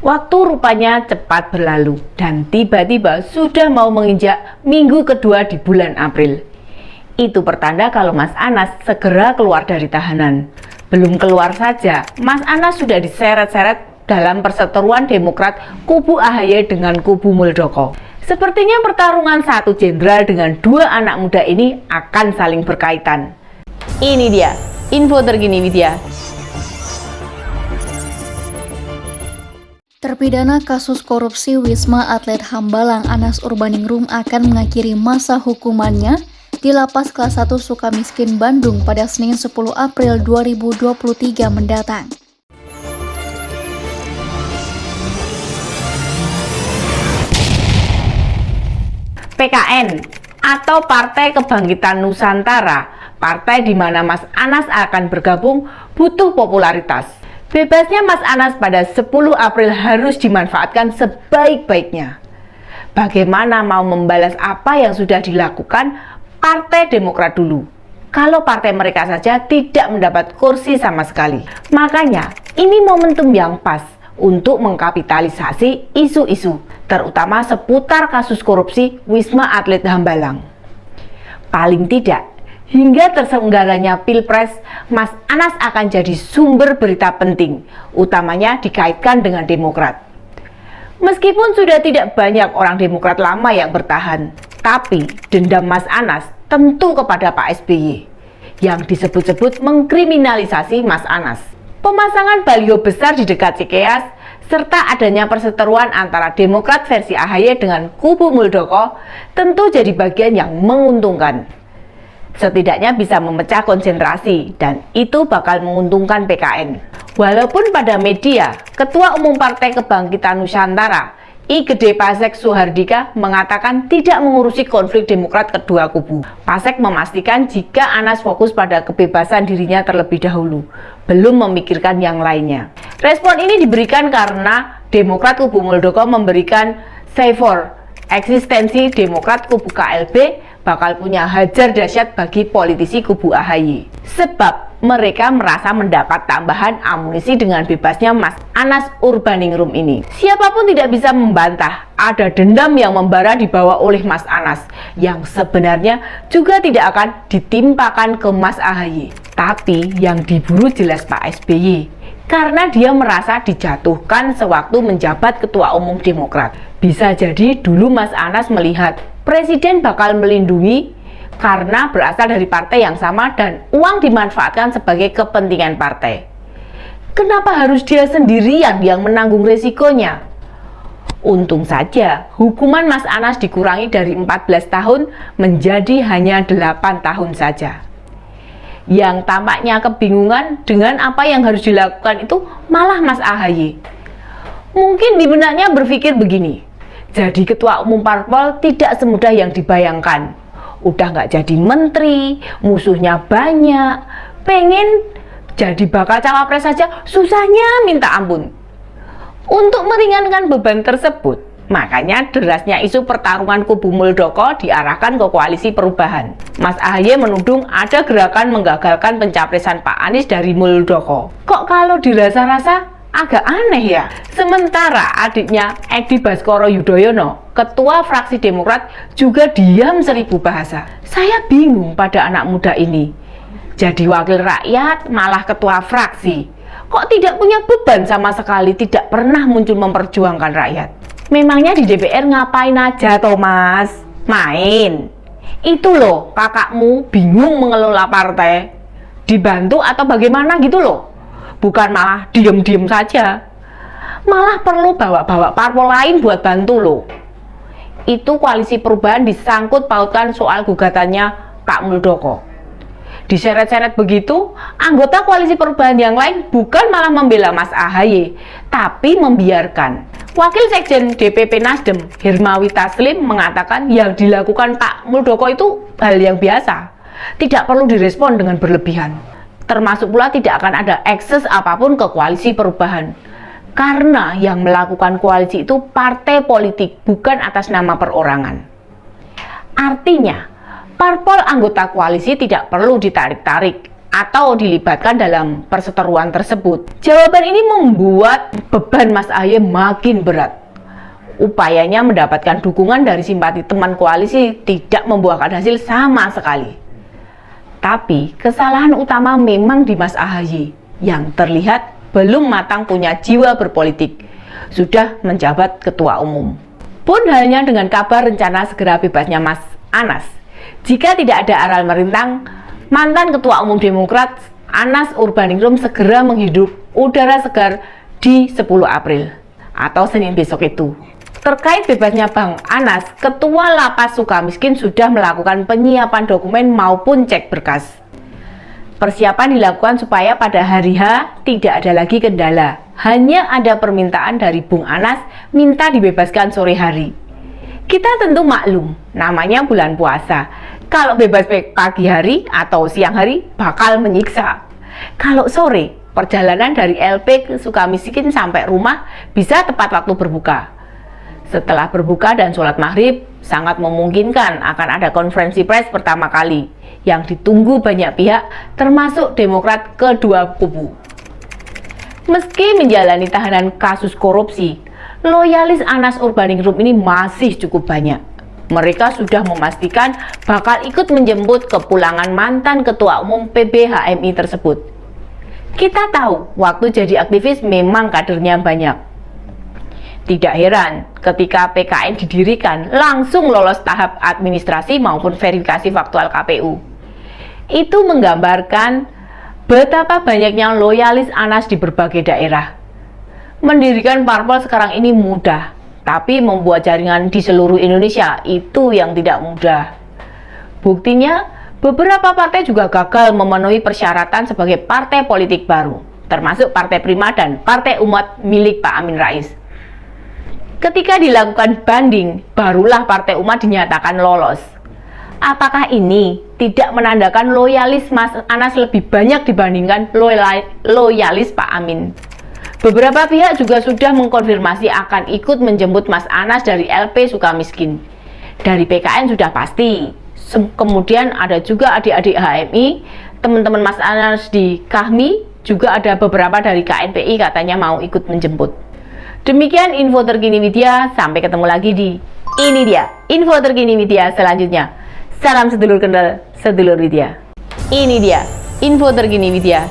Waktu rupanya cepat berlalu dan tiba-tiba sudah mau menginjak minggu kedua di bulan April. Itu pertanda kalau Mas Anas segera keluar dari tahanan. Belum keluar saja, Mas Anas sudah diseret-seret dalam perseteruan Demokrat kubu AHY dengan kubu Muldoko. Sepertinya pertarungan satu jenderal dengan dua anak muda ini akan saling berkaitan. Ini dia, info terkini Widya. Terpidana kasus korupsi Wisma Atlet Hambalang Anas Urbaningrum akan mengakhiri masa hukumannya di Lapas Kelas 1 Sukamiskin, Bandung pada Senin 10 April 2023 mendatang. PKN atau Partai Kebangkitan Nusantara, partai di mana Mas Anas akan bergabung, butuh popularitas. Bebasnya Mas Anas pada 10 April harus dimanfaatkan sebaik-baiknya. Bagaimana mau membalas apa yang sudah dilakukan Partai Demokrat dulu, kalau partai mereka saja tidak mendapat kursi sama sekali? Makanya ini momentum yang pas untuk mengkapitalisasi isu-isu, terutama seputar kasus korupsi Wisma Atlet Hambalang. Paling tidak, hingga terselenggaranya Pilpres, Mas Anas akan jadi sumber berita penting, utamanya dikaitkan dengan Demokrat. Meskipun sudah tidak banyak orang Demokrat lama yang bertahan, tapi dendam Mas Anas tentu kepada Pak SBY, yang disebut-sebut mengkriminalisasi Mas Anas. Pemasangan baliho besar di dekat Cikeas, serta adanya perseteruan antara Demokrat versi AHY dengan kubu Muldoko, tentu jadi bagian yang menguntungkan. Setidaknya bisa memecah konsentrasi dan itu bakal menguntungkan PKN. Walaupun pada media, Ketua Umum Partai Kebangkitan Nusantara, I Gede Pasek Suhardika mengatakan tidak mengurusi konflik Demokrat kedua kubu. Pasek memastikan jika Anas fokus pada kebebasan dirinya terlebih dahulu, belum memikirkan yang lainnya. Respon ini diberikan karena Demokrat kubu Muldoko memberikan say for eksistensi Demokrat kubu KLB bakal punya hajar dahsyat bagi politisi kubu AHY. Sebab mereka merasa mendapat tambahan amunisi dengan bebasnya Mas Anas Urbaningrum ini. Siapapun tidak bisa membantah ada dendam yang membara dibawa oleh Mas Anas, yang sebenarnya juga tidak akan ditimpakan ke Mas AHY. Tapi yang diburu jelas Pak SBY, karena dia merasa dijatuhkan sewaktu menjabat Ketua Umum Demokrat. Bisa jadi dulu Mas Anas melihat Presiden bakal melindungi karena berasal dari partai yang sama dan uang dimanfaatkan sebagai kepentingan partai. Kenapa harus dia sendirian yang menanggung resikonya? Untung saja hukuman Mas Anas dikurangi dari 14 tahun menjadi hanya 8 tahun saja. Yang tampaknya kebingungan dengan apa yang harus dilakukan itu malah Mas AHY. Mungkin di benaknya berpikir begini, jadi ketua umum parpol tidak semudah yang dibayangkan. Udah nggak jadi menteri, musuhnya banyak, pengen jadi bakal cawapres saja susahnya minta ampun. Untuk meringankan beban tersebut, makanya derasnya isu pertarungan kubu Muldoko diarahkan ke koalisi perubahan. Mas AHY menuding ada gerakan menggagalkan pencapresan Pak Anies dari Muldoko. Kok kalau dirasa-rasa agak aneh ya. Sementara adiknya Edi Baskoro Yudhoyono, ketua fraksi Demokrat, juga diam seribu bahasa. Saya bingung pada anak muda ini. Jadi wakil rakyat malah ketua fraksi. Kok tidak punya beban sama sekali, tidak pernah muncul memperjuangkan rakyat. Memangnya di DPR ngapain aja Thomas? Main. Itu loh kakakmu bingung mengelola partai. Dibantu atau bagaimana gitu loh. Bukan malah diem-diem saja, malah perlu bawa-bawa parpol lain buat bantu loh. Itu koalisi perubahan disangkut pautkan soal gugatannya Pak Muldoko. Diseret-seret begitu, anggota koalisi perubahan yang lain bukan malah membela Mas AHY, tapi membiarkan. Wakil Sekjen DPP Nasdem, Hermawi Taslim, mengatakan yang dilakukan Pak Muldoko itu hal yang biasa, tidak perlu direspon dengan berlebihan. Termasuk pula tidak akan ada akses apapun ke koalisi perubahan. Karena yang melakukan koalisi itu partai politik, bukan atas nama perorangan. Artinya, parpol anggota koalisi tidak perlu ditarik-tarik atau dilibatkan dalam perseteruan tersebut. Jawaban ini membuat beban Mas AHY makin berat. Upayanya mendapatkan dukungan dari simpati teman koalisi tidak membuahkan hasil sama sekali. Tapi kesalahan utama memang di Mas AHY yang terlihat belum matang punya jiwa berpolitik, sudah menjabat ketua umum. Pun halnya dengan kabar rencana segera bebasnya Mas Anas. Jika tidak ada aral merintang, mantan ketua umum Demokrat Anas Urbaningrum segera menghirup udara segar di 10 April atau Senin besok itu. Terkait bebasnya Bang Anas, Ketua Lapas Sukamiskin sudah melakukan penyiapan dokumen maupun cek berkas. Persiapan dilakukan supaya pada hari H tidak ada lagi kendala. Hanya ada permintaan dari Bung Anas minta dibebaskan sore hari. Kita tentu maklum, namanya bulan puasa. Kalau bebas pagi hari atau siang hari bakal menyiksa. Kalau sore, perjalanan dari LP ke Sukamiskin sampai rumah bisa tepat waktu berbuka. Setelah berbuka dan sholat maghrib, sangat memungkinkan akan ada konferensi pers pertama kali yang ditunggu banyak pihak, termasuk Demokrat kedua kubu. Meski menjalani tahanan kasus korupsi, loyalis Anas Urbaningrum ini masih cukup banyak. Mereka sudah memastikan bakal ikut menjemput kepulangan mantan Ketua Umum PBHMI tersebut. Kita tahu, waktu jadi aktivis memang kadernya banyak. Tidak heran ketika PKN didirikan langsung lolos tahap administrasi maupun verifikasi faktual KPU. Itu menggambarkan betapa banyaknya loyalis Anas di berbagai daerah. Mendirikan parpol sekarang ini mudah, tapi membuat jaringan di seluruh Indonesia itu yang tidak mudah. Buktinya, beberapa partai juga gagal memenuhi persyaratan sebagai partai politik baru, termasuk Partai Prima dan Partai Umat milik Pak Amin Rais. Ketika dilakukan banding, barulah Partai Umat dinyatakan lolos. Apakah ini tidak menandakan loyalis Mas Anas lebih banyak dibandingkan loyalis Pak Amin? Beberapa pihak juga sudah mengkonfirmasi akan ikut menjemput Mas Anas dari LP Sukamiskin. Dari PKN sudah pasti. Kemudian ada juga adik-adik HMI, teman-teman Mas Anas di KHMI, juga ada beberapa dari KNPI katanya mau ikut menjemput. Demikian info terkini media, sampai ketemu lagi di Ini Dia, info terkini media selanjutnya. Salam sedulur kendal, sedulur media. Ini dia, info terkini media